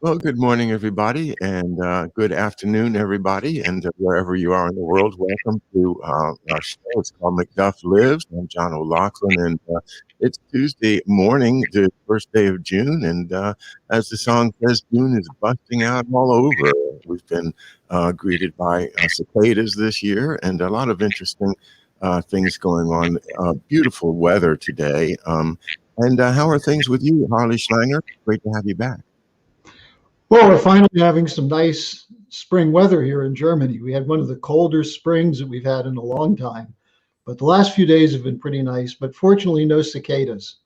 Well, good morning, everybody, and good afternoon, everybody, and wherever you are in the world, welcome to our show. It's called McDuff Lives. I'm John O'Loughlin, and it's Tuesday morning, the first day of June, and as the song says, June is busting out all over. We've been greeted by cicadas this year, and a lot of interesting things going on. Beautiful weather today. And how are things with you, Harley Schlanger? Great to have you back. Well, we're finally having some nice spring weather here in Germany. We had one of the colder springs that we've had in a long time, but the last few days have been pretty nice, but fortunately no cicadas.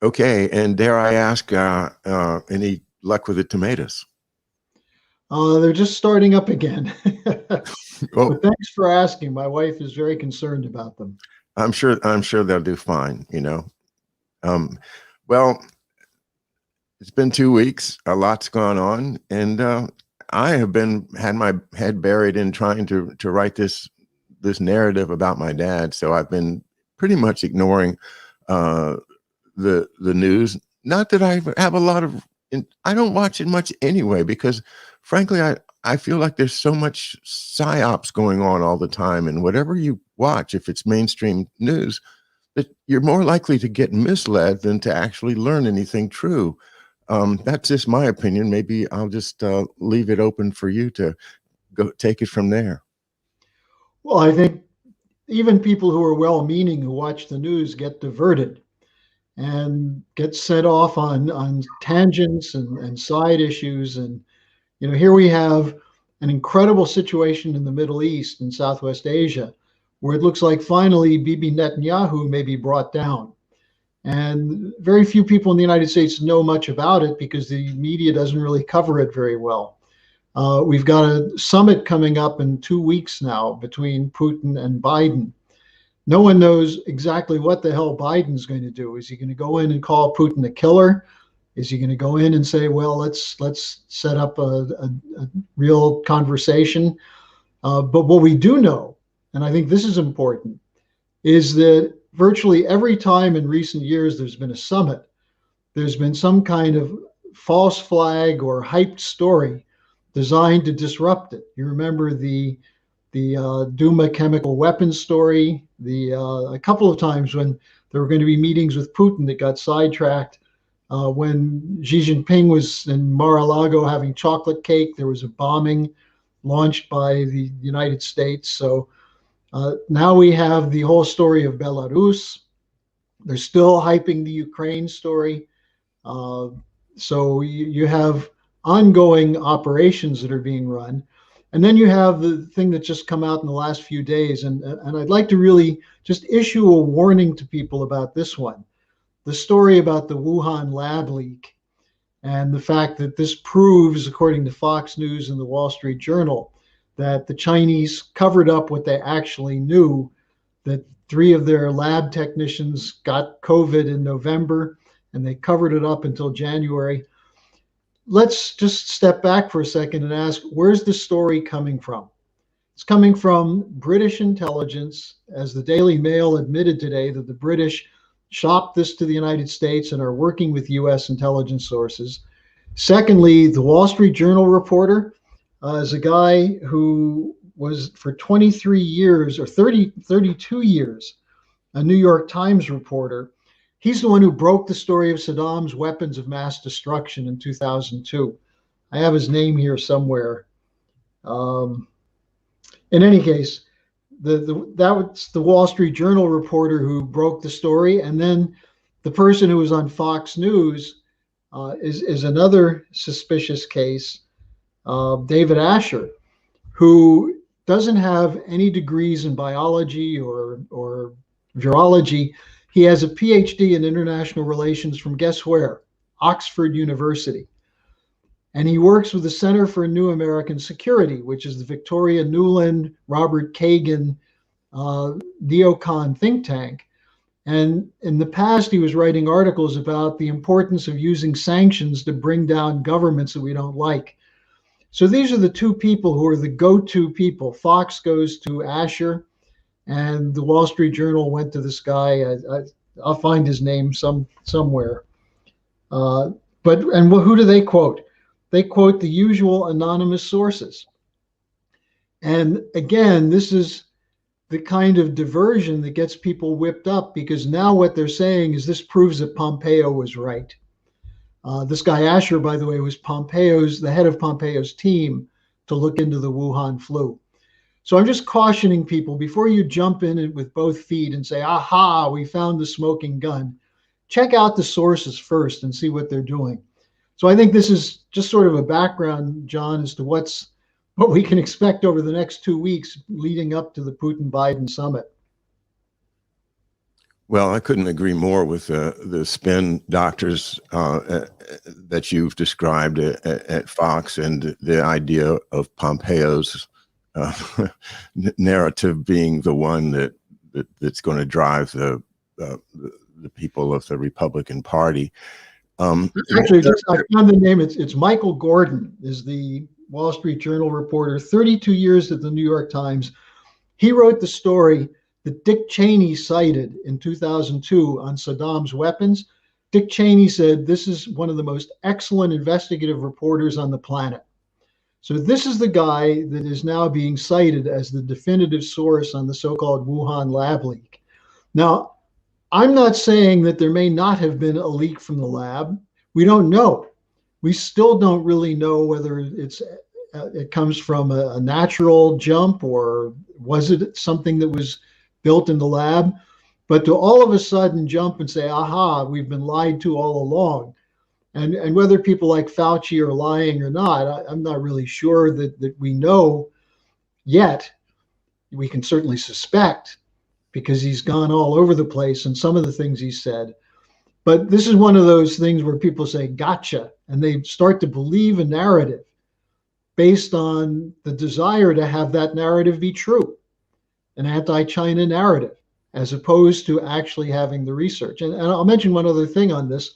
Okay, and dare I ask, any luck with the tomatoes? They're just starting up again. Oh, But thanks for asking. My wife is very concerned about them. I'm sure they'll do fine, Um, well, it's been 2 weeks, a lot's gone on, and I have had my head buried in trying to write this narrative about my dad. So I've been pretty much ignoring the news. Not that I have a lot of, I don't watch it much anyway, because frankly, I feel like there's so much psyops going on all the time, and whatever you watch, if it's mainstream news, that you're more likely to get misled than to actually learn anything true. That's just my opinion. Maybe I'll just leave it open for you to go take it from there. Well, I think even people who are well-meaning who watch the news get diverted and get set off on tangents and side issues. And, here we have an incredible situation in the Middle East and Southwest Asia, where it looks like finally Bibi Netanyahu may be brought down. And very few people in the United States know much about it because the media doesn't really cover it very well. We've got a summit coming up in 2 weeks now between Putin and Biden. No one knows exactly what the hell Biden's going to do. Is he going to go in and call Putin a killer? Is he going to go in and say, well, let's set up a real conversation? But what we do know, and I think this is important, is that virtually every time in recent years there's been a summit, there's been some kind of false flag or hyped story designed to disrupt it. You remember the Duma chemical weapons story, a couple of times when there were going to be meetings with Putin that got sidetracked. When Xi Jinping was in Mar-a-Lago having chocolate cake, there was a bombing launched by the United States. So now we have the whole story of Belarus. They're still hyping the Ukraine story. So you have ongoing operations that are being run. And then you have the thing that just come out in the last few days. And I'd like to really just issue a warning to people about this one. The story about the Wuhan lab leak and the fact that this proves, according to Fox News and the Wall Street Journal, that the Chinese covered up what they actually knew, that 3 of their lab technicians got COVID in November, and they covered it up until January. Let's just step back for a second and ask, where's the story coming from? It's coming from British intelligence, as the Daily Mail admitted today that the British shopped this to the United States and are working with US intelligence sources. Secondly, the Wall Street Journal reporter is a guy who was for 23 years or 32 years, a New York Times reporter. He's the one who broke the story of Saddam's weapons of mass destruction in 2002. I have his name here somewhere. In any case, that was the Wall Street Journal reporter who broke the story. And then the person who was on Fox News is another suspicious case, David Asher, who doesn't have any degrees in biology or virology. He has a PhD in international relations from, guess where? Oxford University. And he works with the Center for New American Security, which is the Victoria Nuland, Robert Kagan neocon think tank. And in the past, he was writing articles about the importance of using sanctions to bring down governments that we don't like. So these are the 2 people who are the go-to people. Fox goes to Asher, and the Wall Street Journal went to this guy. I'll find his name somewhere. But who do they quote? they quote the usual anonymous sources. And again, this is the kind of diversion that gets people whipped up, because now what they're saying is this proves that Pompeo was right. This guy Asher, by the way, was the head of Pompeo's team to look into the Wuhan flu. So I'm just cautioning people, before you jump in it with both feet and say, aha, we found the smoking gun, check out the sources first and see what they're doing. So I think this is just sort of a background, John, as to what we can expect over the next 2 weeks leading up to the Putin-Biden summit. Well, I couldn't agree more with the spin doctors that you've described at Fox, and the idea of Pompeo's narrative being the one that's going to drive the people of the Republican Party. Actually, I found the name. It's Michael Gordon, is the Wall Street Journal reporter, 32 years at the New York Times. He wrote the story that Dick Cheney cited in 2002 on Saddam's weapons. Dick Cheney said, this is one of the most excellent investigative reporters on the planet. So this is the guy that is now being cited as the definitive source on the so-called Wuhan lab leak. Now, I'm not saying that there may not have been a leak from the lab. We don't know. We still don't really know whether it comes from a natural jump, or was it something that was built in the lab. But to all of a sudden jump and say, aha, we've been lied to all along. And whether people like Fauci are lying or not, I'm not really sure that we know yet. We can certainly suspect, because he's gone all over the place and some of the things he said. But this is one of those things where people say, gotcha, and they start to believe a narrative based on the desire to have that narrative be true, an anti-China narrative, as opposed to actually having the research. And I'll mention one other thing on this.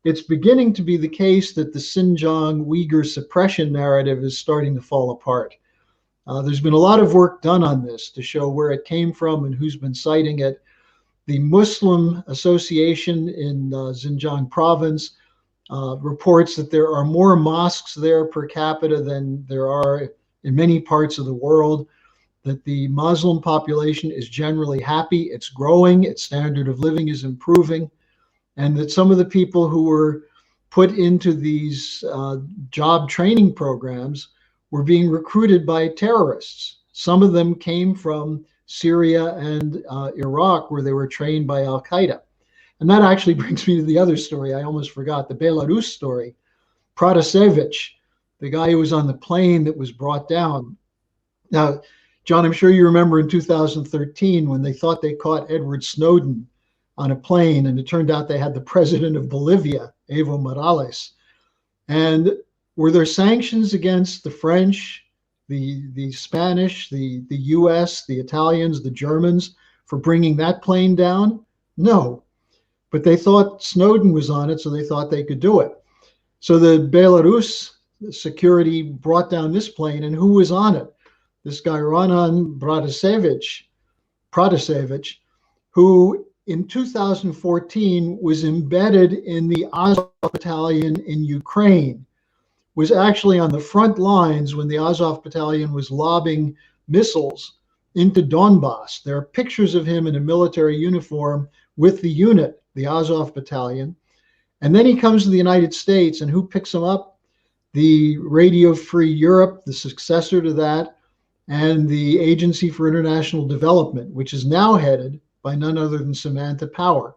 It's beginning to be the case that the Xinjiang Uyghur suppression narrative is starting to fall apart. There's been a lot of work done on this to show where it came from and who's been citing it. The Muslim Association in Xinjiang province reports that there are more mosques there per capita than there are in many parts of the world, that the Muslim population is generally happy, it's growing, its standard of living is improving, and that some of the people who were put into these job training programs were being recruited by terrorists. Some of them came from Syria and Iraq, where they were trained by Al-Qaeda. And that actually brings me to the other story I almost forgot, the Belarus story. Protasevich, the guy who was on the plane that was brought down. Now, John, I'm sure you remember in 2013 when they thought they caught Edward Snowden on a plane, and it turned out they had the president of Bolivia, Evo Morales. And were there sanctions against the French, the Spanish, the US, the Italians, the Germans for bringing that plane down? No. But they thought Snowden was on it, so they thought they could do it. So the Belarus security brought down this plane, and who was on it? This guy, Roman Protasevich, who in 2014 was embedded in the Azov Battalion in Ukraine, was actually on the front lines when the Azov Battalion was lobbing missiles into Donbass. There are pictures of him in a military uniform with the unit, the Azov Battalion. And then he comes to the United States, and who picks him up? The Radio Free Europe, the successor to that, and the Agency for International Development, which is now headed by none other than Samantha Power.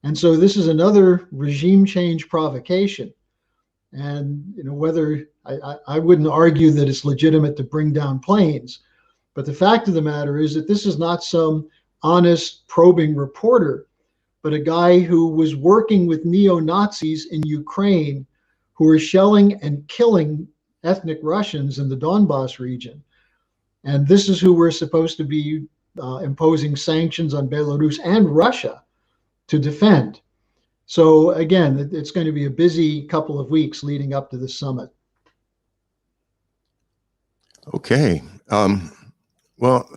And so this is another regime change provocation. And whether I wouldn't argue that it's legitimate to bring down planes, but the fact of the matter is that this is not some honest probing reporter, but a guy who was working with neo-Nazis in Ukraine who were shelling and killing ethnic Russians in the Donbass region. And this is who we're supposed to be imposing sanctions on Belarus and Russia to defend. So again, it's going to be a busy couple of weeks leading up to the summit. Okay. Well,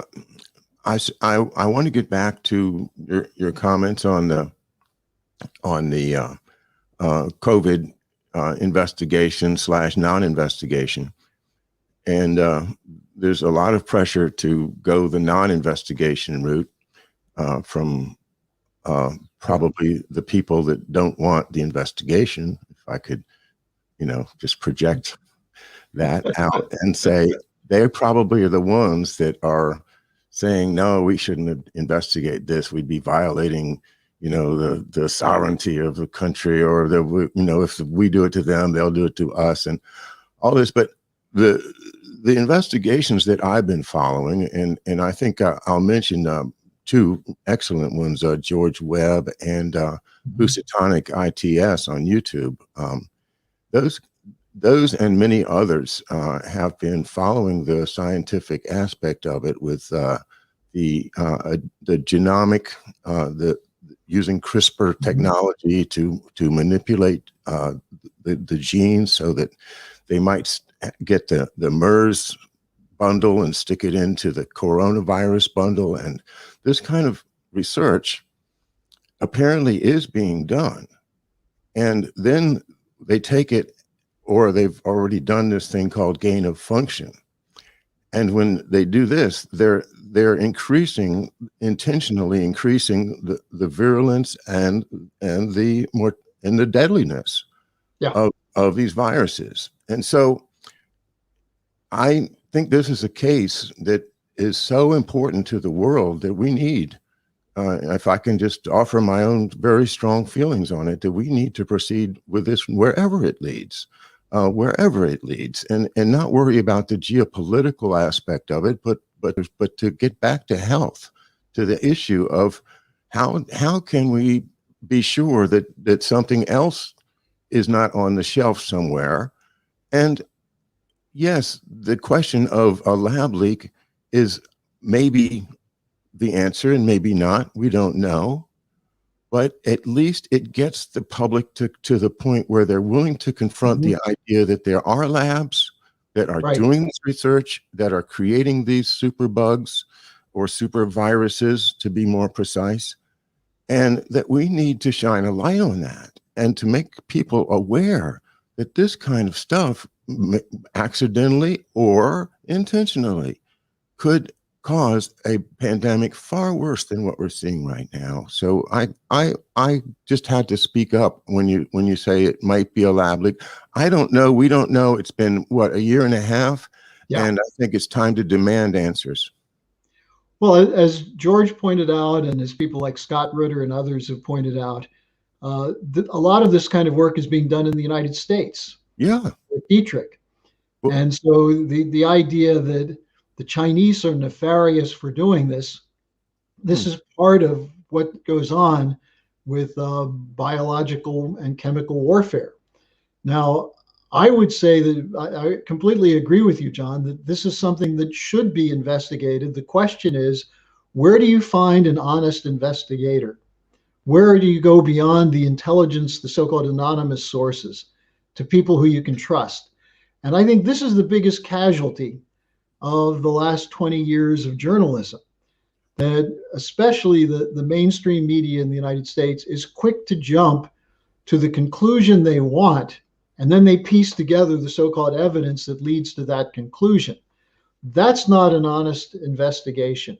I want to get back to your comments on the COVID investigation / non-investigation. And there's a lot of pressure to go the non-investigation route from probably the people that don't want the investigation. If I could, just project that out and say they probably are the ones that are saying, no, we shouldn't investigate this. We'd be violating, the sovereignty of the country, or if we do it to them, they'll do it to us, and all this. But the investigations that I've been following, and I think I'll mention two excellent ones, George Webb and Housatonic ITS on YouTube. Those and many others have been following the scientific aspect of it with the genomic, using CRISPR technology to manipulate the genes so that they might get the MERS bundle and stick it into the coronavirus bundle. And this kind of research apparently is being done. And then they take it, or they've already done this thing called gain of function. And when they do this, they're intentionally increasing the virulence and the deadliness of these viruses. And so I think this is a case that is so important to the world that we need, if I can just offer my own very strong feelings on it, that we need to proceed with this wherever it leads, and not worry about the geopolitical aspect of it, but to get back to health, to the issue of how can we be sure that something else is not on the shelf somewhere. And yes, the question of a lab leak is maybe the answer and maybe not. We don't know. But at least it gets the public to the point where they're willing to confront the idea that there are labs that are doing this research, that are creating these super bugs or super viruses, to be more precise, and that we need to shine a light on that and to make people aware that this kind of stuff, accidentally or intentionally, could cause a pandemic far worse than what we're seeing right now. So I just had to speak up when you say it might be a lab leak. I don't know. We don't know. It's been a year and a half, and I think it's time to demand answers. Well, as George pointed out, and as people like Scott Ritter and others have pointed out, a lot of this kind of work is being done in the United States. Yeah. With Dietrich. Well, and so the idea that the Chinese are nefarious for doing this is part of what goes on with biological and chemical warfare. Now, I would say that I completely agree with you, John, that this is something that should be investigated. The question is, where do you find an honest investigator? Where do you go beyond the intelligence, the so-called anonymous sources, to people who you can trust? And I think this is the biggest casualty of the last 20 years of journalism, that especially the mainstream media in the United States is quick to jump to the conclusion they want, and then they piece together the so-called evidence that leads to that conclusion. That's not an honest investigation.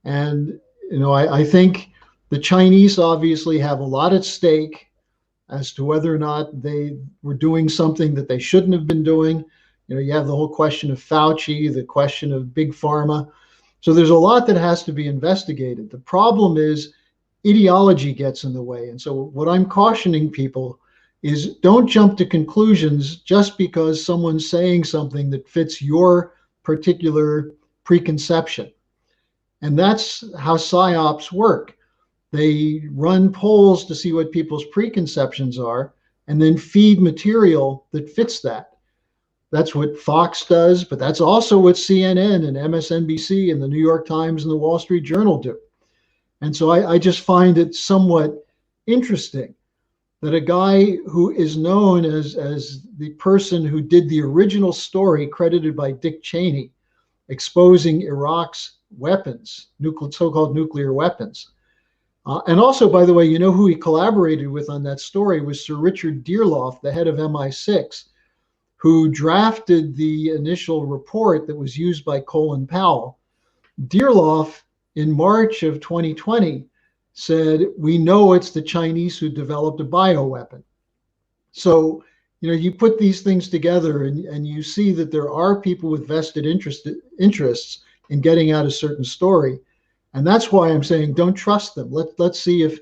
And I think the Chinese obviously have a lot at stake as to whether or not they were doing something that they shouldn't have been doing. You have the whole question of Fauci, the question of big pharma. So there's a lot that has to be investigated. The problem is ideology gets in the way. And so what I'm cautioning people is, don't jump to conclusions just because someone's saying something that fits your particular preconception. And that's how PSYOPs work. They run polls to see what people's preconceptions are and then feed material that fits that. That's what Fox does, but that's also what CNN and MSNBC and the New York Times and the Wall Street Journal do. And so I just find it somewhat interesting that a guy who is known as the person who did the original story credited by Dick Cheney, exposing Iraq's weapons, so-called nuclear weapons, And also, by the way, you know who he collaborated with on that story was Sir Richard Dearloffe, the head of MI6, who drafted the initial report that was used by Colin Powell. Dearloffe, in March of 2020, said, "We know it's the Chinese who developed a bioweapon." So, you put these things together and you see that there are people with vested interests in getting out a certain story. And that's why I'm saying don't trust them. Let's see if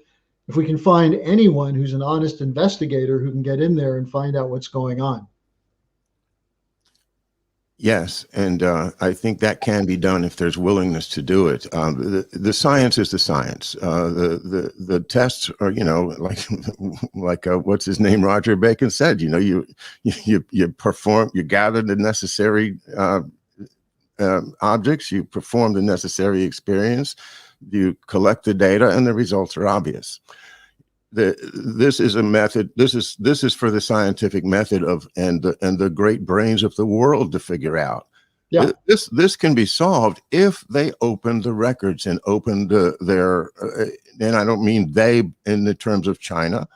we can find anyone who's an honest investigator who can get in there and find out what's going on. Yes, and I think that can be done if there's willingness to do it. The science is the science. The tests are, like what's his name, Roger Bacon said. You perform, you gather the necessary objects, you perform the necessary experience, you collect the data, and the results are obvious. This is a method. This is for the scientific method and the great brains of the world to figure out. Yeah. This can be solved if they open the records and open their. And I don't mean they in the terms of China.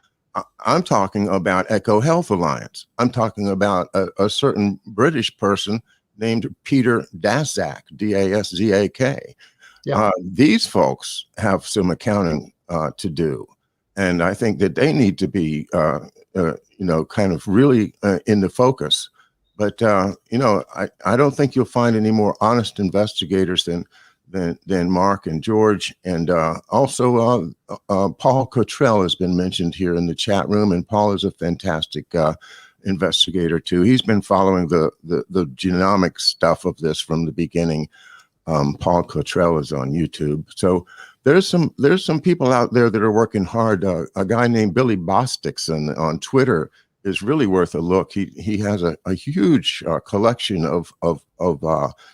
I'm talking about Eco Health Alliance. I'm talking about a certain British person named Peter Daszak, Daszak. Yeah. These folks have some accounting to do. And I think that they need to be, kind of really in the focus. But, I don't think you'll find any more honest investigators than Mark and George. And also Paul Cottrell has been mentioned here in the chat room. And Paul is a fantastic investigator, too. He's been following the genomic stuff of this from the beginning. Paul Cottrell is on YouTube. So there's some people out there that are working hard. A guy named Billy Bosticson on Twitter is really worth a look. He has a huge collection of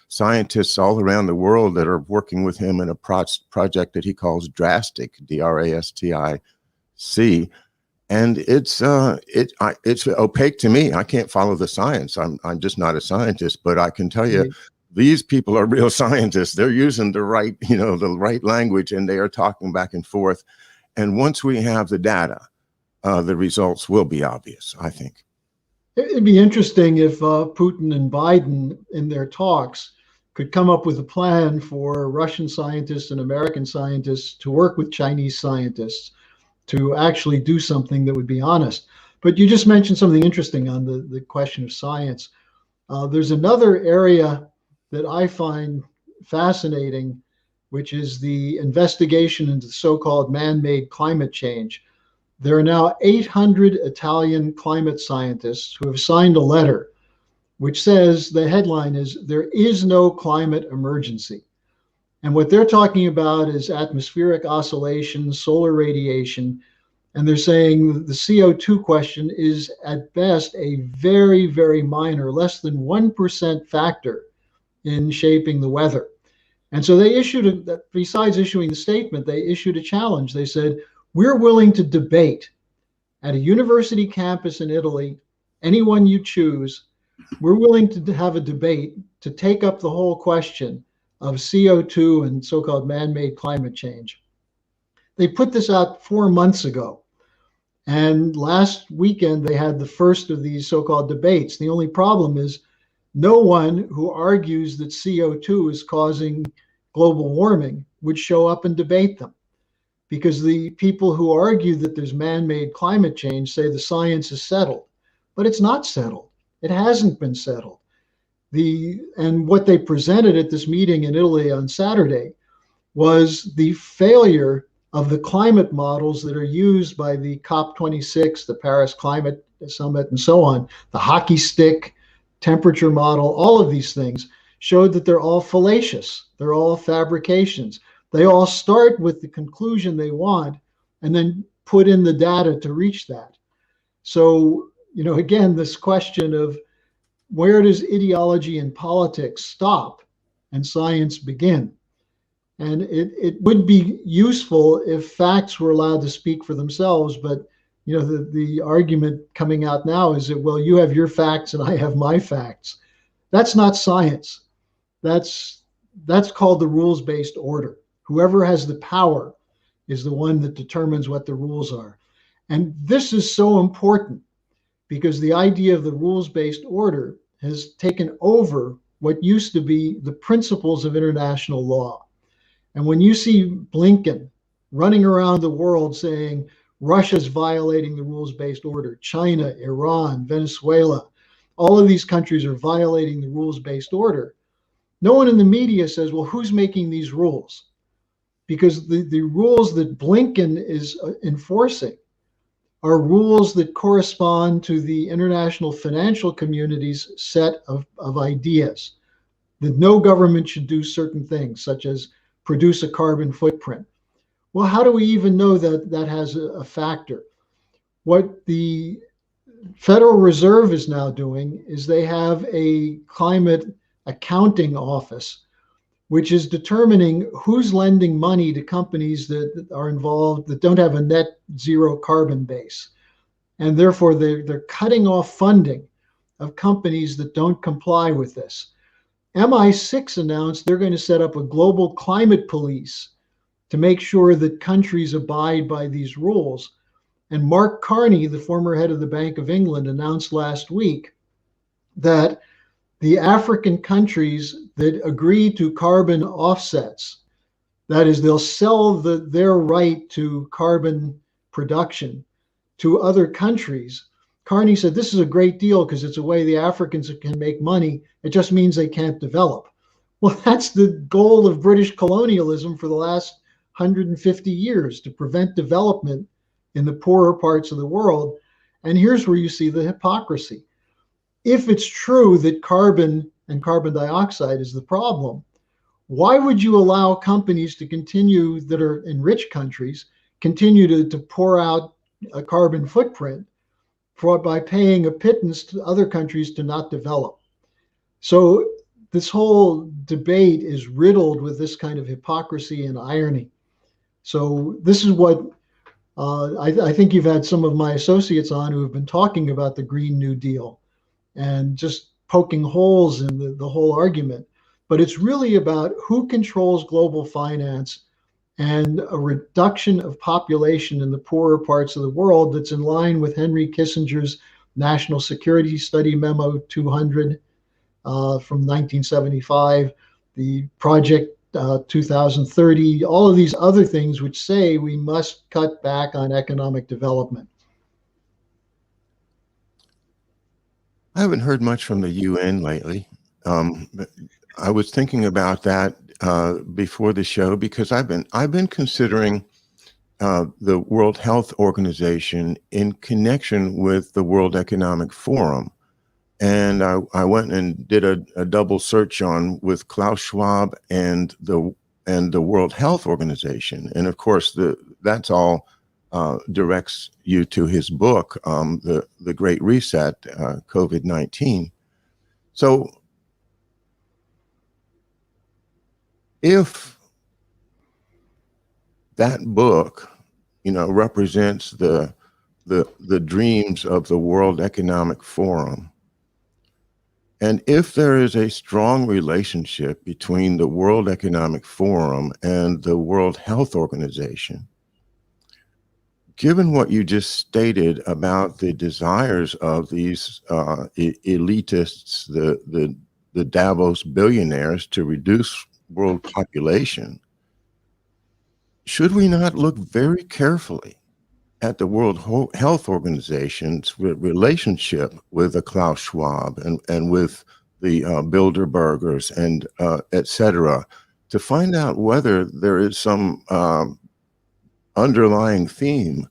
scientists all around the world that are working with him in a project that he calls Drastic, Drastic. And it's opaque to me. I can't follow the science. I'm just not a scientist, but I can tell you, these people are real scientists. They're using the right language, and they are talking back and forth. And once we have the data, the results will be obvious, I think. It'd be interesting if Putin and Biden in their talks could come up with a plan for Russian scientists and American scientists to work with Chinese scientists to actually do something that would be honest. But you just mentioned something interesting on the question of science. There's another area that I find fascinating, which is the investigation into the so-called man-made climate change. There are now 800 Italian climate scientists who have signed a letter which says, the headline is, "There is no climate emergency." And what they're talking about is atmospheric oscillation, solar radiation, and they're saying the CO2 question is at best a very, very minor, less than 1% factor in shaping the weather. And so they besides issuing the statement, they issued a challenge. They said, we're willing to debate at a university campus in Italy, anyone you choose, we're willing to have a debate to take up the whole question of CO2 and so-called man-made climate change. They put this out 4 months ago. And last weekend, they had the first of these so-called debates. The only problem is no one who argues that CO2 is causing global warming would show up and debate them, because the people who argue that there's man-made climate change say the science is settled, but it's not settled. It hasn't been settled. And what they presented at this meeting in Italy on Saturday was the failure of the climate models that are used by the COP26, the Paris Climate Summit, and so on, the hockey stick temperature model. All of these things showed that they're all fallacious. They're all fabrications. They all start with the conclusion they want and then put in the data to reach that. So, again, this question of where does ideology and politics stop and science begin? And it would be useful if facts were allowed to speak for themselves. But, the argument coming out now is that, well, you have your facts and I have my facts. That's not science. That's called the rules-based order. Whoever has the power is the one that determines what the rules are. And this is so important because the idea of the rules-based order has taken over what used to be the principles of international law. And when you see Blinken running around the world saying Russia's violating the rules-based order, China, Iran, Venezuela, all of these countries are violating the rules-based order, no one in the media says, well, who's making these rules? Because the rules that Blinken is enforcing are rules that correspond to the international financial community's set of ideas, that no government should do certain things, such as produce a carbon footprint. Well, how do we even know that that has a factor? What the Federal Reserve is now doing is they have a climate accounting office, which is determining who's lending money to companies that are involved that don't have a net zero carbon base. And therefore, they're cutting off funding of companies that don't comply with this. MI6 announced they're going to set up a global climate police to make sure that countries abide by these rules. And Mark Carney, the former head of the Bank of England, announced last week that the African countries that agree to carbon offsets, that is, they'll sell their right to carbon production to other countries. Carney said this is a great deal because it's a way the Africans can make money. It just means they can't develop. Well, that's the goal of British colonialism for the last 150 years, to prevent development in the poorer parts of the world. And here's where you see the hypocrisy. If it's true that carbon and carbon dioxide is the problem, why would you allow companies to continue, that are in rich countries, continue to pour out a carbon footprint by paying a pittance to other countries to not develop? So this whole debate is riddled with this kind of hypocrisy and irony. So this is what I think you've had some of my associates on who have been talking about the Green New Deal and just poking holes in the whole argument. But it's really about who controls global finance and a reduction of population in the poorer parts of the world that's in line with Henry Kissinger's National Security Study Memo 200 from 1975, the Project 2030, all of these other things which say we must cut back on economic development. I haven't heard much from the UN lately. But I was thinking about that before the show because I've been considering the World Health Organization in connection with the World Economic Forum. And I went and did a double search with Klaus Schwab and the World Health Organization. And of course, that's all directs you to his book, The Great Reset, COVID-19. So if that book, represents the dreams of the World Economic Forum, and if there is a strong relationship between the World Economic Forum and the World Health Organization, given what you just stated about the desires of these elitists, the Davos billionaires, to reduce world population, should we not look very carefully at the World Health Organization's relationship with the Klaus Schwab and with the Bilderbergers and et cetera, to find out whether there is some underlying theme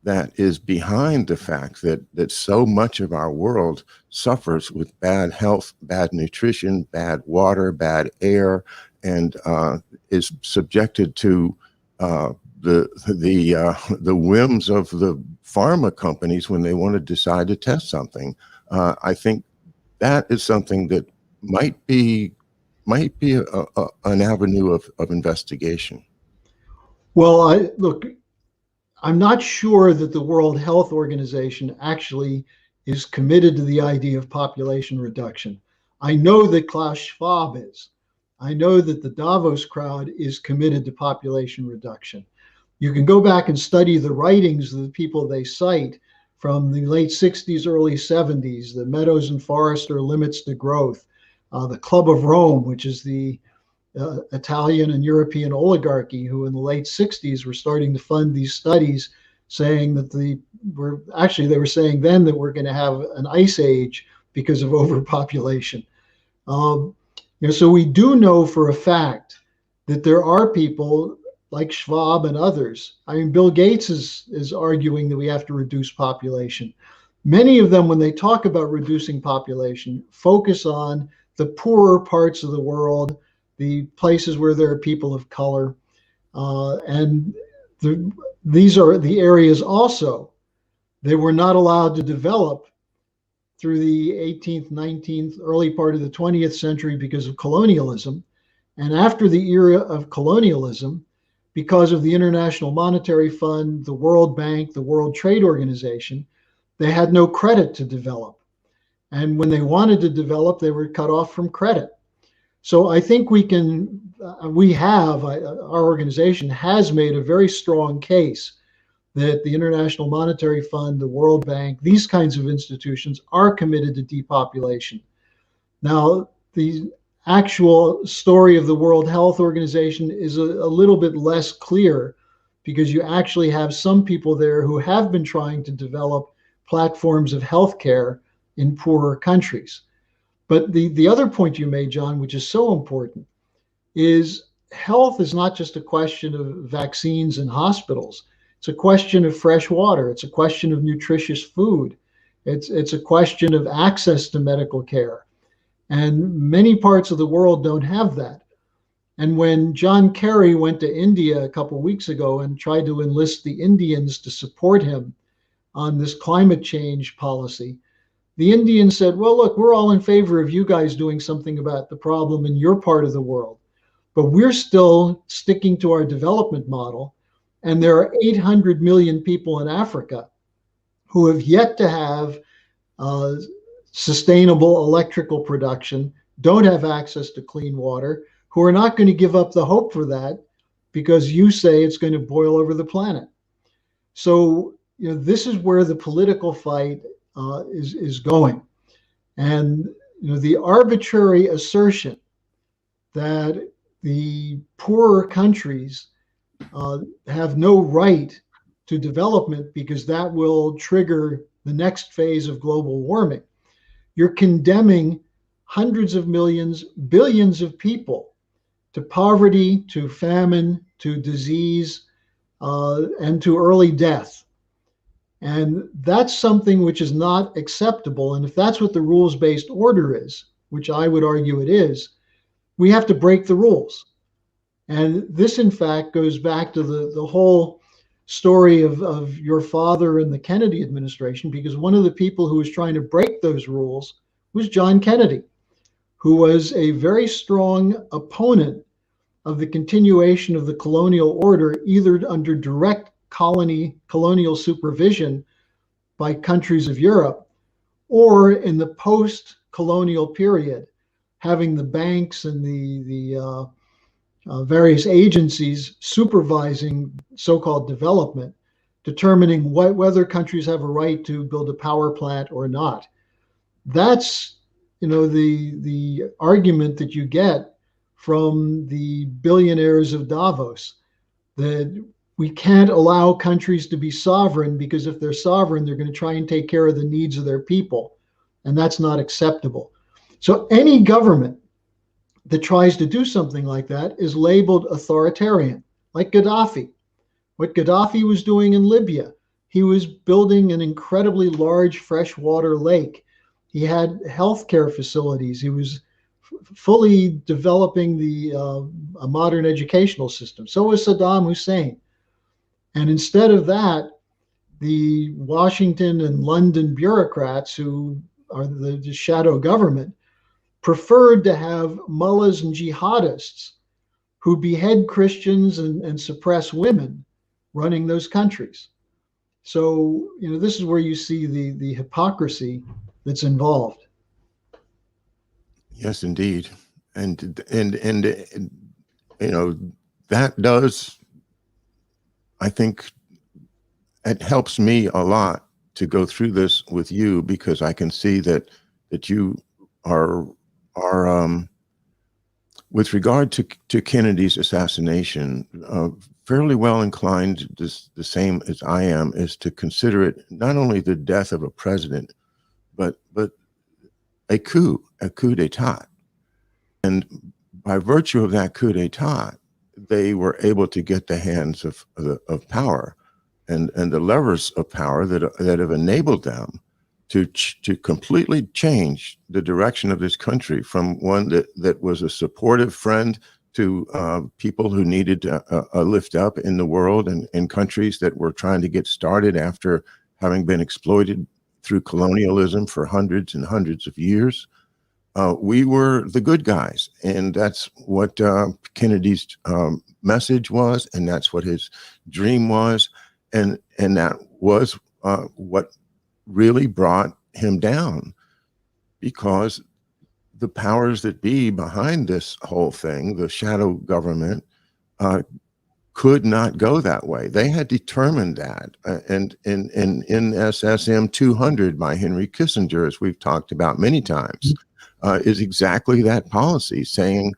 that is behind the fact that so much of our world suffers with bad health, bad nutrition, bad water, bad air, and is subjected to the whims of the pharma companies when they want to decide to test something. I think that is something that might be an avenue of investigation. Well, look, I'm not sure that the World Health Organization actually is committed to the idea of population reduction. I know that Klaus Schwab is. I know that the Davos crowd is committed to population reduction. You can go back and study the writings of the people they cite from the late 60s, early 70s, the Meadows and Forester Limits to Growth, the Club of Rome, which is the Italian and European oligarchy, who in the late 60s were starting to fund these studies, saying that they were saying then that we're going to have an ice age because of overpopulation. So we do know for a fact that there are people like Schwab and others. I mean, Bill Gates is arguing that we have to reduce population. Many of them, when they talk about reducing population, focus on the poorer parts of the world, the places where there are people of color. These are the areas also they were not allowed to develop through the 18th, 19th, early part of the 20th century because of colonialism. And after the era of colonialism, because of the International Monetary Fund, the World Bank, the World Trade Organization, they had no credit to develop. And when they wanted to develop, they were cut off from credit. So I think our organization has made a very strong case that the International Monetary Fund, the World Bank, these kinds of institutions are committed to depopulation. Now, the actual story of the World Health Organization is a little bit less clear because you actually have some people there who have been trying to develop platforms of healthcare in poorer countries. But the other point you made, John, which is so important, is health is not just a question of vaccines and hospitals. It's a question of fresh water. It's a question of nutritious food. It's a question of access to medical care. And many parts of the world don't have that. And when John Kerry went to India a couple of weeks ago and tried to enlist the Indians to support him on this climate change policy, the Indians said, well, look, we're all in favor of you guys doing something about the problem in your part of the world, but we're still sticking to our development model. And there are 800 million people in Africa who have yet to have sustainable electrical production, don't have access to clean water, who are not going to give up the hope for that because you say it's going to boil over the planet. So, this is where the political fight is going. And, the arbitrary assertion that the poorer countries have no right to development because that will trigger the next phase of global warming. You're condemning hundreds of millions, billions of people to poverty, to famine, to disease, and to early death. And that's something which is not acceptable. And if that's what the rules-based order is, which I would argue it is, we have to break the rules. And this, in fact, goes back to the whole story of your father and the Kennedy administration, because one of the people who was trying to break those rules was John Kennedy, who was a very strong opponent of the continuation of the colonial order, either under direct colonial supervision by countries of Europe, or in the post-colonial period, having the banks and the various agencies supervising so-called development, determining whether countries have a right to build a power plant or not. That's the argument that you get from the billionaires of Davos, that we can't allow countries to be sovereign because if they're sovereign, they're going to try and take care of the needs of their people, and that's not acceptable. So any government that tries to do something like that is labeled authoritarian, like Gaddafi. What Gaddafi was doing in Libya, he was building an incredibly large freshwater lake. He had healthcare facilities. He was fully developing a modern educational system. So was Saddam Hussein. And instead of that, the Washington and London bureaucrats, who are the shadow government, preferred to have mullahs and jihadists who behead Christians and suppress women running those countries. So, this is where you see the hypocrisy that's involved. Yes, indeed. And that does, I think it helps me a lot to go through this with you, because I can see that you are with regard to Kennedy's assassination, fairly well inclined, the same as I am, is to consider it not only the death of a president, but a coup d'état. And by virtue of that coup d'état, they were able to get the hands of power and the levers of power that have enabled them to completely change the direction of this country from one that was a supportive friend to people who needed a lift up in the world, and in countries that were trying to get started after having been exploited through colonialism for hundreds and hundreds of years. We were the good guys, and that's what Kennedy's message was, and that's what his dream was, and that was what really brought him down, because the powers that be behind this whole thing, the shadow government, could not go that way. They had determined that, and in SSM 200 by Henry Kissinger, as we've talked about many times, is exactly that policy, saying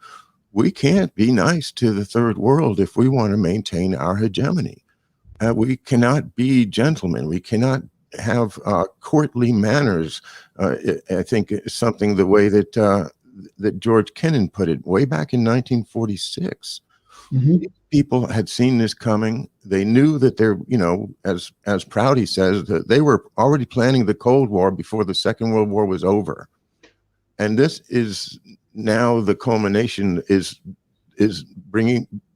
we can't be nice to the third world if we want to maintain our hegemony. We cannot be gentlemen. We cannot have courtly manners. I think it's something the way that George Kennan put it way back in 1946. Mm-hmm. People had seen this coming. They knew that they're, as Prouty says, that they were already planning the Cold War before the Second World War was over. And this is now the culmination is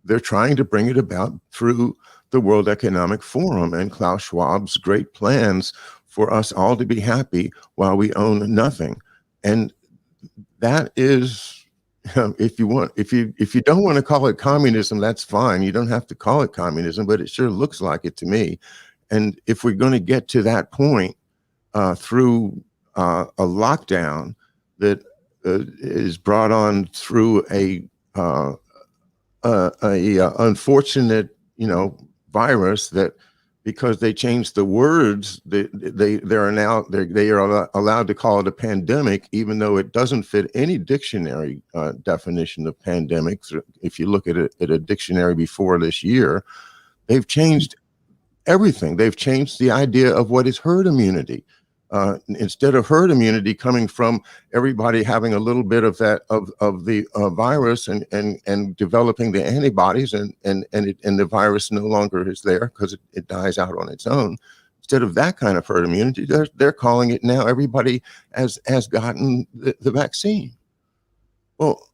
they're trying to bring it about through the World Economic Forum and Klaus Schwab's great plans for us all to be happy while we own nothing. And that is, if you don't want to call it communism, that's fine. You don't have to call it communism, but it sure looks like it to me. And if we're going to get to that point through a lockdown that is brought on through a unfortunate, virus, that because they changed the words, they are allowed to call it a pandemic, even though it doesn't fit any dictionary definition of pandemic. If you look at a dictionary before this year, they've changed everything. They've changed the idea of what is herd immunity. Instead of herd immunity coming from everybody having a little bit of that of the virus and developing the antibodies, and the virus no longer is there because it dies out on its own. Instead of that kind of herd immunity, they're calling it now everybody has gotten the vaccine. Well,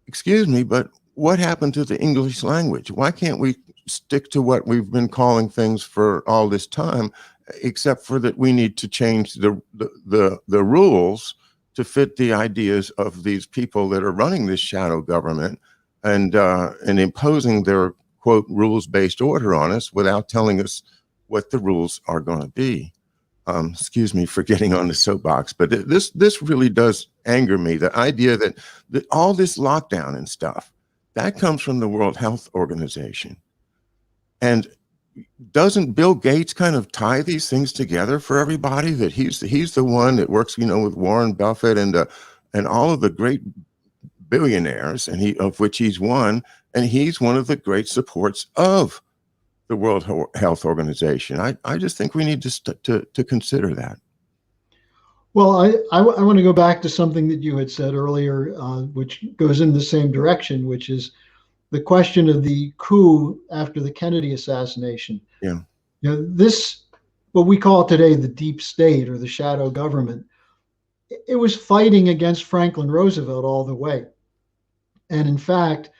excuse me, but what happened to the English language? Why can't we stick to what we've been calling things for all this time? Except for that we need to change the rules to fit the ideas of these people that are running this shadow government and imposing their, quote, rules-based order on us without telling us what the rules are going to be. Excuse me for getting on the soapbox, but this really does anger me. The idea that all this lockdown and stuff, that comes from the World Health Organization. And doesn't Bill Gates kind of tie these things together for everybody? That he's the one that works, with Warren Buffett and all of the great billionaires, and of which he's one, and he's one of the great supports of the World Health Organization. I just think we need to consider that. Well, I want to go back to something that you had said earlier, which goes in the same direction, which is the question of the coup after the Kennedy assassination. Yeah. This, what we call today the deep state or the shadow government, it was fighting against Franklin Roosevelt all the way. And in fact,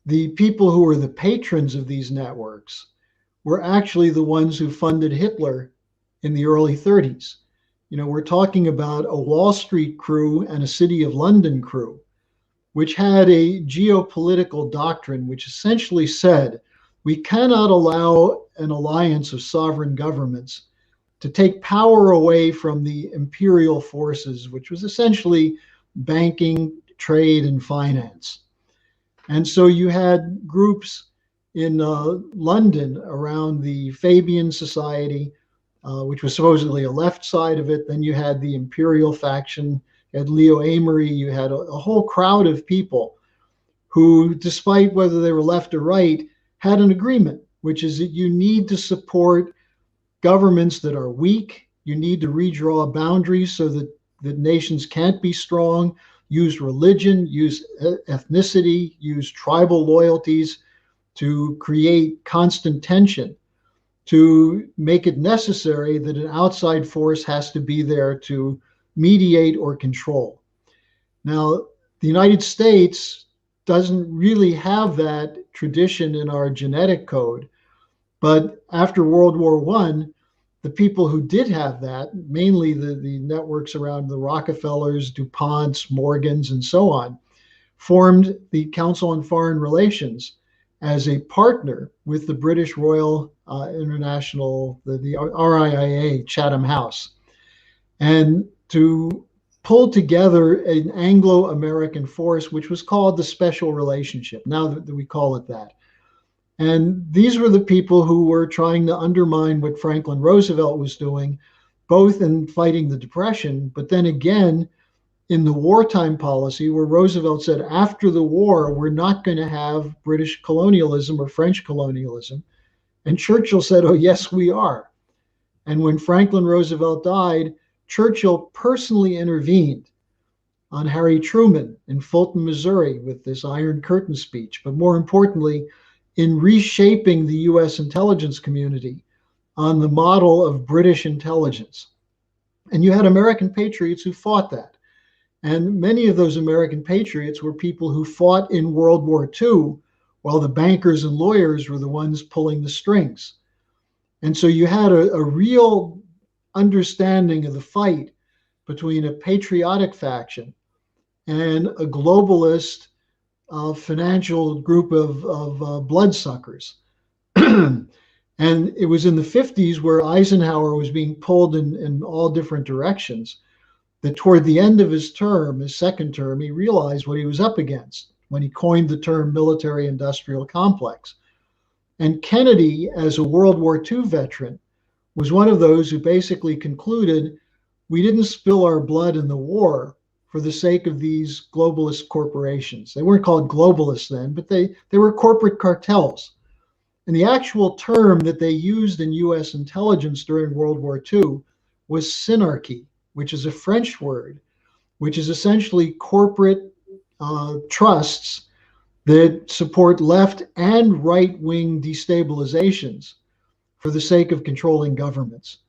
the people who were the patrons of these networks were actually the ones who funded Hitler in the early 30s. We're talking about a Wall Street crew and a City of London crew, which had a geopolitical doctrine which essentially said we cannot allow an alliance of sovereign governments to take power away from the imperial forces, which was essentially banking, trade, and finance. And so you had groups in London around the Fabian Society, which was supposedly a left side of it. Then you had the Imperial faction, you had Leo Amory, you had a whole crowd of people who, despite whether they were left or right, had an agreement, which is that you need to support governments that are weak. You need to redraw boundaries so that nations can't be strong, use religion, use ethnicity, use tribal loyalties to create constant tension, to make it necessary that an outside force has to be there to mediate or control. Now, the United States doesn't really have that tradition in our genetic code, but after World War I, the people who did have that, mainly the networks around the Rockefellers, DuPonts, Morgans, and so on, formed the Council on Foreign Relations as a partner with the British Royal International, the RIIA, Chatham House, and to pull together an Anglo-American force, which was called the Special Relationship. Now that we call it that. And these were the people who were trying to undermine what Franklin Roosevelt was doing, both in fighting the Depression, but then again in the wartime policy, where Roosevelt said, after the war, we're not going to have British colonialism or French colonialism. And Churchill said, oh, yes, we are. And when Franklin Roosevelt died, Churchill personally intervened on Harry Truman in Fulton, Missouri, with this Iron Curtain speech, but more importantly, in reshaping the US intelligence community on the model of British intelligence. And you had American patriots who fought that. And many of those American patriots were people who fought in World War II, while the bankers and lawyers were the ones pulling the strings. And so you had a real understanding of the fight between a patriotic faction and a globalist financial group of bloodsuckers. And it was in the 50s where Eisenhower was being pulled in all different directions, that toward the end of his term, his second term, he realized what he was up against when he coined the term military-industrial complex. And Kennedy, as a World War II veteran, was one of those who basically concluded, we didn't spill our blood in the war for the sake of these globalist corporations. They weren't called globalists then, but they were corporate cartels. And the actual term that they used in US intelligence during World War II was synarchy, which is a French word, which is essentially corporate trusts that support left and right-wing destabilizations for the sake of controlling governments.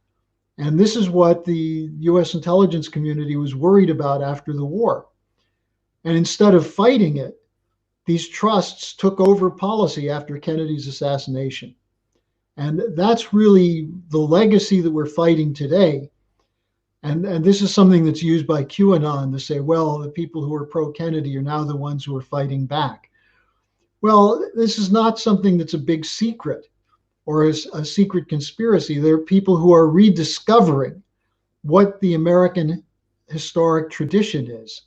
And this is what the US intelligence community was worried about after the war. And instead of fighting it, these trusts took over policy after Kennedy's assassination. And that's really the legacy that we're fighting today. And this is something that's used by QAnon to say, well, the people who are pro-Kennedy are now the ones who are fighting back. Well, this is not something that's a big secret or a secret conspiracy. There are people who are rediscovering what the American historic tradition is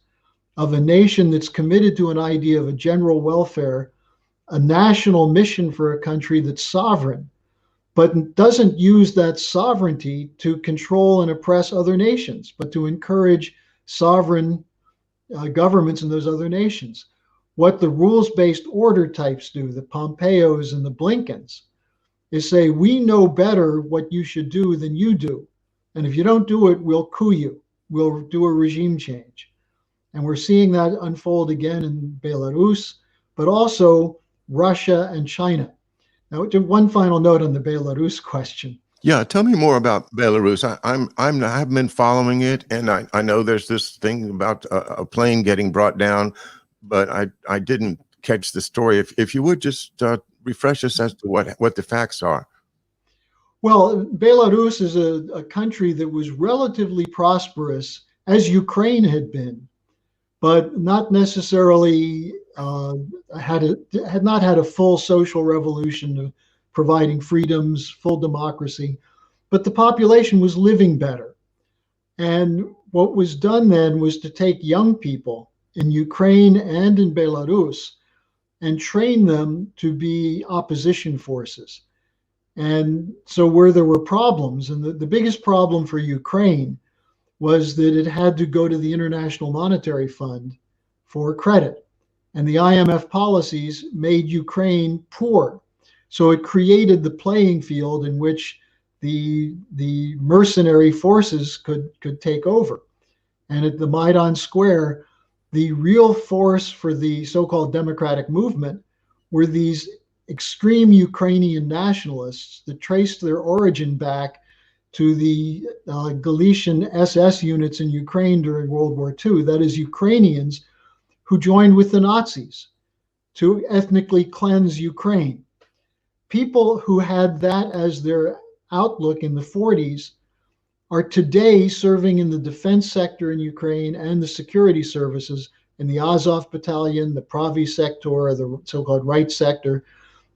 of a nation that's committed to an idea of a general welfare, a national mission for a country that's sovereign, but doesn't use that sovereignty to control and oppress other nations, but to encourage sovereign governments in those other nations. What the rules-based order types do, the Pompeos and the Blinkens, is say, we know better what you should do than you do. And if you don't do it, we'll coup you. We'll do a regime change. And we're seeing that unfold again in Belarus, but also Russia and China. Now, one final note on the Belarus question. Yeah, tell me more about Belarus. I've been following it, and I know there's this thing about a plane getting brought down, but I didn't catch the story. If you would just refresh us as to what the facts are. Well, Belarus is a country that was relatively prosperous, as Ukraine had been, but not necessarily had not had a full social revolution of providing freedoms, full democracy, but the population was living better. And what was done then was to take young people in Ukraine and in Belarus and train them to be opposition forces. And so where there were problems, and the biggest problem for Ukraine was that it had to go to the International Monetary Fund for credit. And the IMF policies made Ukraine poor. So it created the playing field in which the mercenary forces could take over. And at the Maidan Square, the real force for the so-called democratic movement were these extreme Ukrainian nationalists that traced their origin back to the Galician SS units in Ukraine during World War II. That is, Ukrainians who joined with the Nazis to ethnically cleanse Ukraine. People who had that as their outlook in the 40s are today serving in the defense sector in Ukraine and the security services in the Azov Battalion, the Pravi Sector, the so-called right sector.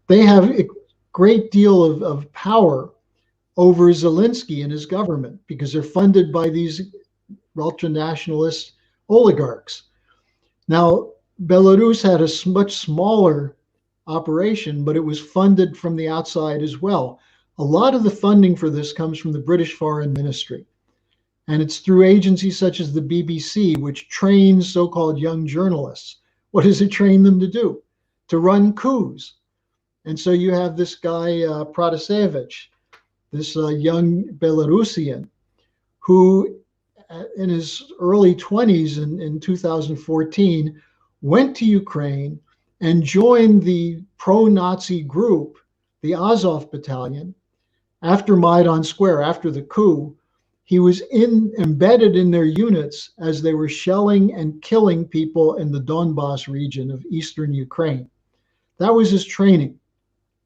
They have a great deal of power over Zelensky and his government because they're funded by these ultra-nationalist oligarchs. Now, Belarus had a much smaller operation, but it was funded from the outside as well. A lot of the funding for this comes from the British Foreign Ministry. And it's through agencies such as the BBC, which trains so-called young journalists. What does it train them to do? To run coups. And so you have this guy, Protasevich, this young Belarusian, who in his early 20s in 2014 went to Ukraine and joined the pro-Nazi group, the Azov Battalion, after Maidan Square, after the coup. He was embedded in their units as they were shelling and killing people in the Donbas region of eastern Ukraine. That was his training.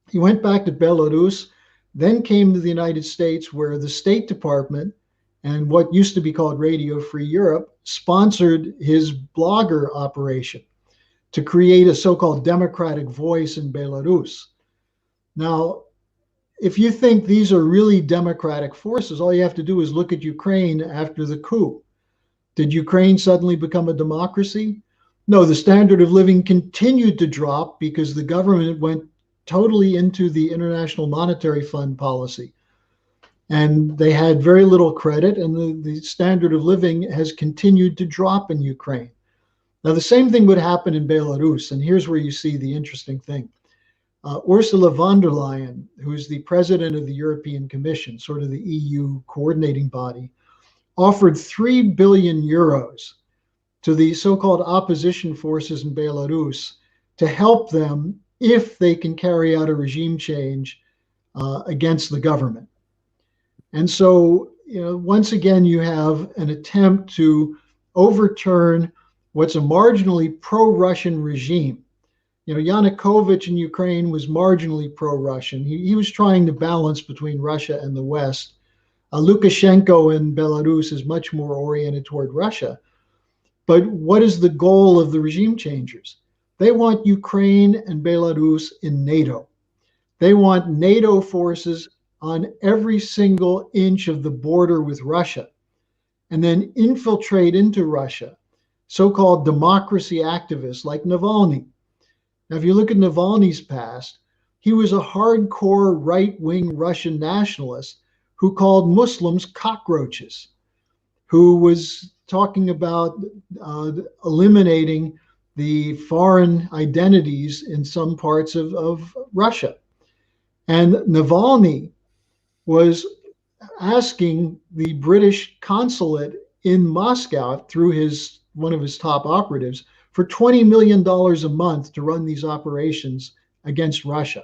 He went back to Belarus, then came to the United States, where the State Department and what used to be called Radio Free Europe sponsored his blogger operation to create a so-called democratic voice in Belarus. Now, if you think these are really democratic forces, all you have to do is look at Ukraine after the coup. Did Ukraine suddenly become a democracy? No, the standard of living continued to drop because the government went totally into the International Monetary Fund policy. And they had very little credit, and the standard of living has continued to drop in Ukraine. Now, the same thing would happen in Belarus, and here's where you see the interesting thing. Ursula von der Leyen, who is the president of the European Commission, sort of the EU coordinating body, offered 3 billion euros to the so-called opposition forces in Belarus to help them if they can carry out a regime change against the government. And so, once again, you have an attempt to overturn what's a marginally pro-Russian regime. Yanukovych in Ukraine was marginally pro-Russian. He was trying to balance between Russia and the West. Lukashenko in Belarus is much more oriented toward Russia. But what is the goal of the regime changers? They want Ukraine and Belarus in NATO. They want NATO forces on every single inch of the border with Russia, and then infiltrate into Russia so-called democracy activists like Navalny. Now, if you look at Navalny's past, he was a hardcore right-wing Russian nationalist who called Muslims cockroaches, who was talking about eliminating the foreign identities in some parts of Russia. And Navalny was asking the British consulate in Moscow through one of his top operatives for $20 million a month to run these operations against Russia.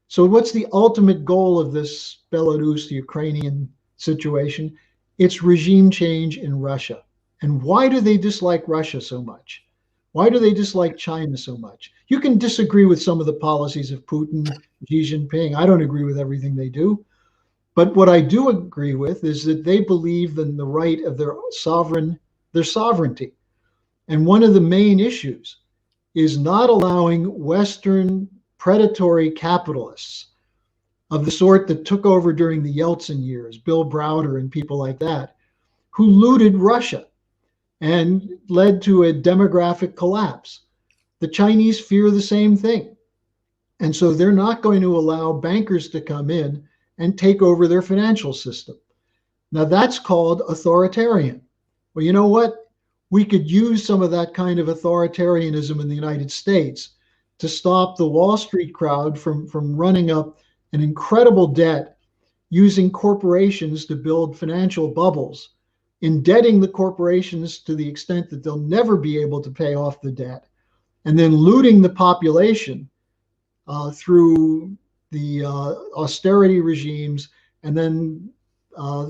So what's the ultimate goal of this Belarus-Ukrainian situation? It's regime change in Russia. And why do they dislike Russia so much? Why do they dislike China so much? You can disagree with some of the policies of Putin, Xi Jinping. I don't agree with everything they do. But what I do agree with is that they believe in the right of their sovereignty. And one of the main issues is not allowing Western predatory capitalists of the sort that took over during the Yeltsin years, Bill Browder and people like that, who looted Russia and led to a demographic collapse. The Chinese fear the same thing. And so they're not going to allow bankers to come in and take over their financial system. Now that's called authoritarian. Well, you know what? We could use some of that kind of authoritarianism in the United States to stop the Wall Street crowd from running up an incredible debt using corporations to build financial bubbles, indebting the corporations to the extent that they'll never be able to pay off the debt, and then looting the population through the austerity regimes, and then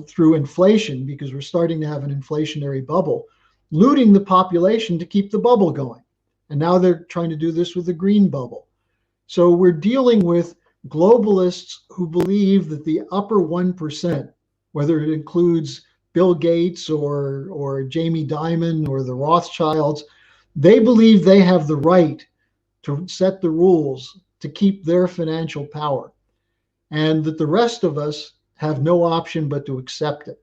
through inflation, because we're starting to have an inflationary bubble, looting the population to keep the bubble going. And now they're trying to do this with the green bubble. So we're dealing with globalists who believe that the upper 1%, whether it includes Bill Gates or Jamie Dimon or the Rothschilds, they believe they have the right to set the rules to keep their financial power, and that the rest of us have no option but to accept it.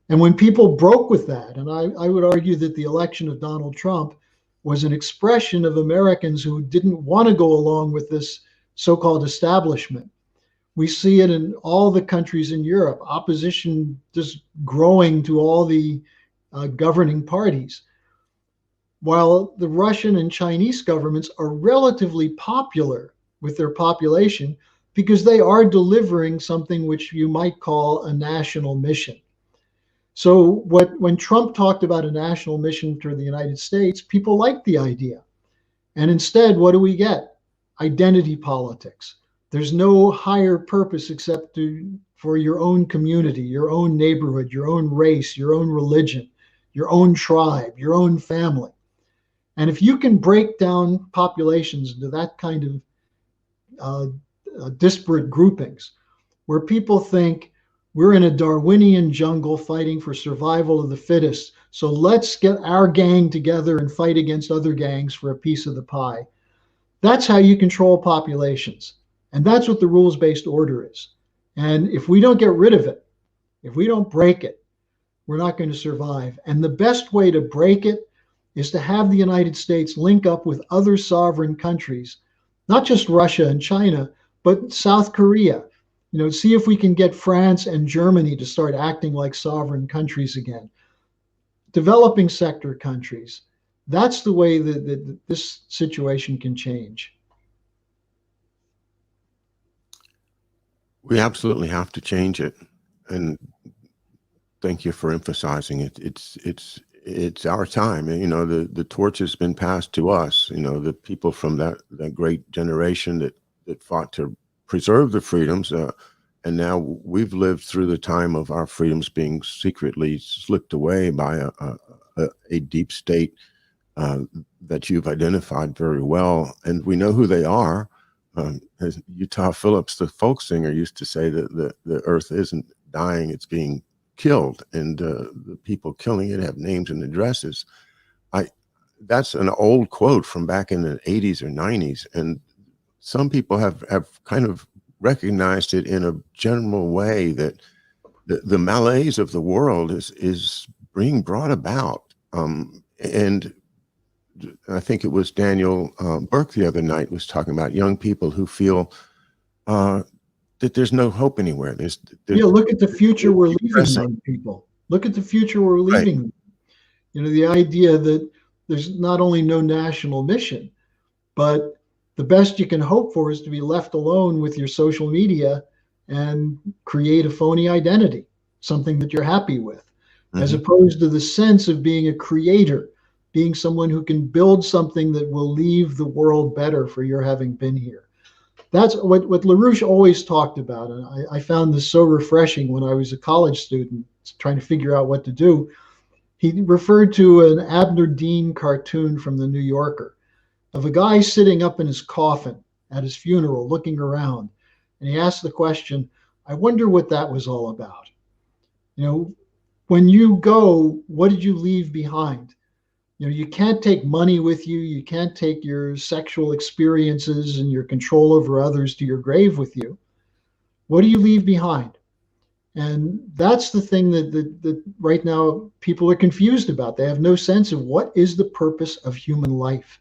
And when people broke with that, and I would argue that the election of Donald Trump was an expression of Americans who didn't want to go along with this so-called establishment. We see it in all the countries in Europe, opposition just growing to all the governing parties. While the Russian and Chinese governments are relatively popular with their population because they are delivering something which you might call a national mission. So when Trump talked about a national mission to the United States, people liked the idea. And instead, what do we get? Identity politics. There's no higher purpose except for your own community, your own neighborhood, your own race, your own religion, your own tribe, your own family. And if you can break down populations into that kind of disparate groupings, where people think we're in a Darwinian jungle fighting for survival of the fittest, so let's get our gang together and fight against other gangs for a piece of the pie. That's how you control populations. And that's what the rules-based order is. And if we don't get rid of it, if we don't break it, we're not going to survive. And the best way to break it is to have the United States link up with other sovereign countries, not just Russia and China, but South Korea. See if we can get France and Germany to start acting like sovereign countries again. Developing sector countries. That's the way that this situation can change. We absolutely have to change it, and thank you for emphasizing it. It's our time. The torch has been passed to us. The people from that great generation that fought to preserve the freedoms, and now we've lived through the time of our freedoms being secretly slipped away by a deep state that you've identified very well, and we know who they are. As Utah Phillips, the folk singer, used to say that the earth isn't dying, it's being killed, and the people killing it have names and addresses. That's an old quote from back in the 80s or 90s, and some people have kind of recognized it in a general way that the malaise of the world is being brought about. And I think it was Daniel Burke the other night was talking about young people who feel that there's no hope anywhere. Look at the future we're leaving young people. Look at the future we're leaving. Right. The idea that there's not only no national mission, but the best you can hope for is to be left alone with your social media and create a phony identity, something that you're happy with, as opposed to the sense of being a creator, being someone who can build something that will leave the world better for your having been here. That's what LaRouche always talked about. And I found this so refreshing when I was a college student trying to figure out what to do. He referred to an Abner Dean cartoon from the New Yorker of a guy sitting up in his coffin at his funeral, looking around. And he asked the question, I wonder what that was all about. When you go, what did you leave behind? You can't take money with you. You can't take your sexual experiences and your control over others to your grave with you. What do you leave behind? And that's the thing that right now people are confused about. They have no sense of what is the purpose of human life.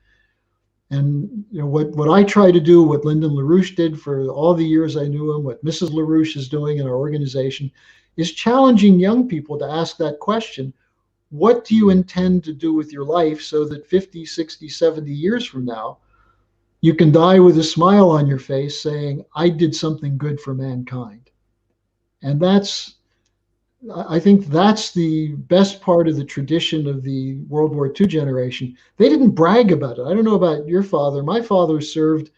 And what I try to do, what Lyndon LaRouche did for all the years I knew him, what Mrs. LaRouche is doing in our organization, is challenging young people to ask that question. What do you intend to do with your life so that 50, 60, 70 years from now, you can die with a smile on your face saying, I did something good for mankind? And I think that's the best part of the tradition of the World War II generation. They didn't brag about it. I don't know about your father. My father served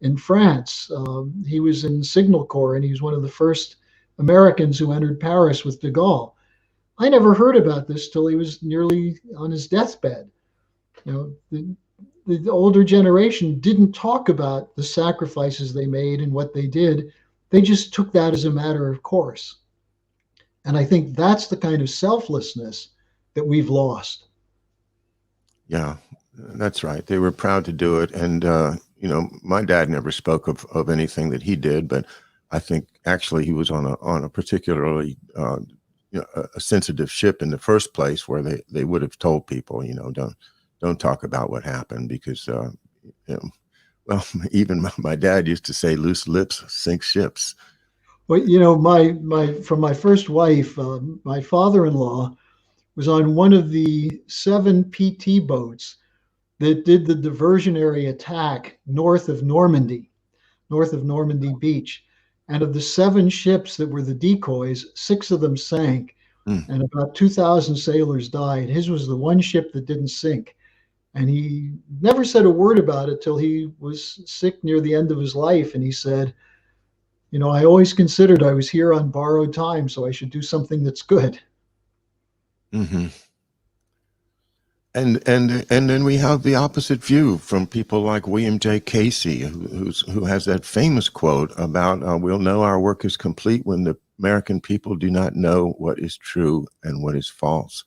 in France. He was in Signal Corps, and he was one of the first Americans who entered Paris with de Gaulle. I never heard about this till he was nearly on his deathbed. The older generation didn't talk about the sacrifices they made and what they did. They just took that as a matter of course. And I think that's the kind of selflessness that we've lost. Yeah, that's right. They were proud to do it. And, my dad never spoke of anything that he did, but I think actually he was on a particularly, a sensitive ship in the first place, where they would have told people, don't talk about what happened, because, well, even my dad used to say, loose lips sink ships. Well, from my first wife, my father-in-law was on one of the 7 PT boats that did the diversionary attack north of Normandy Beach. And of the 7 ships that were the decoys, 6 of them sank, and about 2,000 sailors died. His was the one ship that didn't sink. And he never said a word about it till he was sick near the end of his life. And he said, I always considered I was here on borrowed time, so I should do something that's good. Mm-hmm. And then we have the opposite view from people like William J. Casey, who has that famous quote about, we'll know our work is complete when the American people do not know what is true and what is false.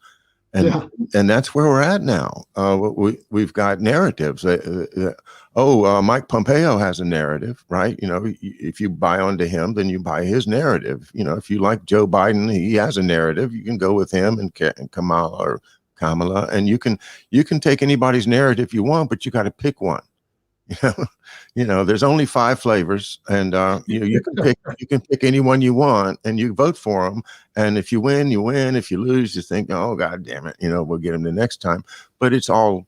And that's where we're at now. We've got narratives. Mike Pompeo has a narrative, right? If you buy onto him, then you buy his narrative. If you like Joe Biden, he has a narrative. You can go with him and Kamala, and you can take anybody's narrative you want, but you got to pick one. There's only 5 flavors, and you can pick any one you want, and you vote for them. And if you win, you win. If you lose, you think, oh God damn it, we'll get them the next time. But it's all,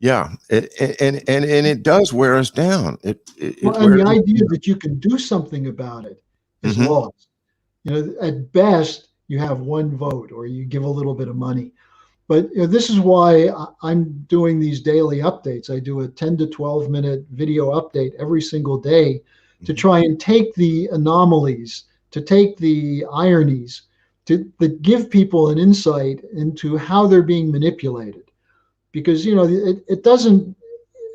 yeah, and it does wear us down. And the idea that you can do something about it is lost. At best, you have 1 vote, or you give a little bit of money. But this is why I'm doing these daily updates. I do a 10 to 12 minute video update every single day to try and take the anomalies, to take the ironies, to give people an insight into how they're being manipulated. Because, it doesn't,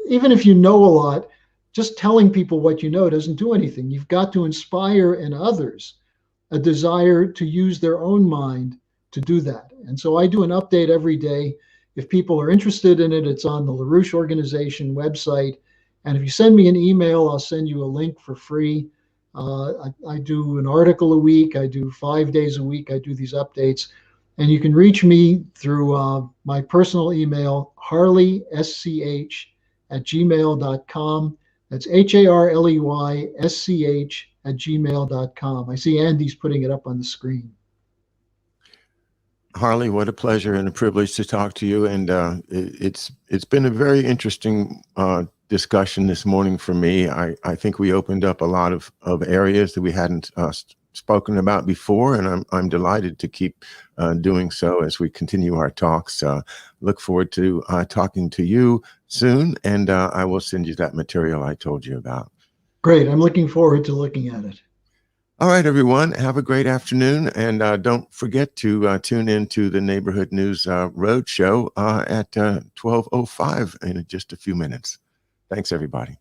even if you know a lot, just telling people what you know doesn't do anything. You've got to inspire in others a desire to use their own mind to do that. And so I do an update every day. If people are interested in it, it's on the LaRouche Organization website. And if you send me an email, I'll send you a link for free. I do an article a week. I do 5 days a week. I do these updates. And you can reach me through my personal email, HarleySch@gmail.com. That's HarleySch@gmail.com. I see Andy's putting it up on the screen. Harley, what a pleasure and a privilege to talk to you. And it's been a very interesting discussion this morning for me. I think we opened up a lot of areas that we hadn't spoken about before, and I'm delighted to keep doing so as we continue our talks. Look forward to talking to you soon, and I will send you that material I told you about. Great. I'm looking forward to looking at it. All right, everyone, have a great afternoon. And don't forget to tune in to the Neighborhood News Roadshow at 12:05 in just a few minutes. Thanks, everybody.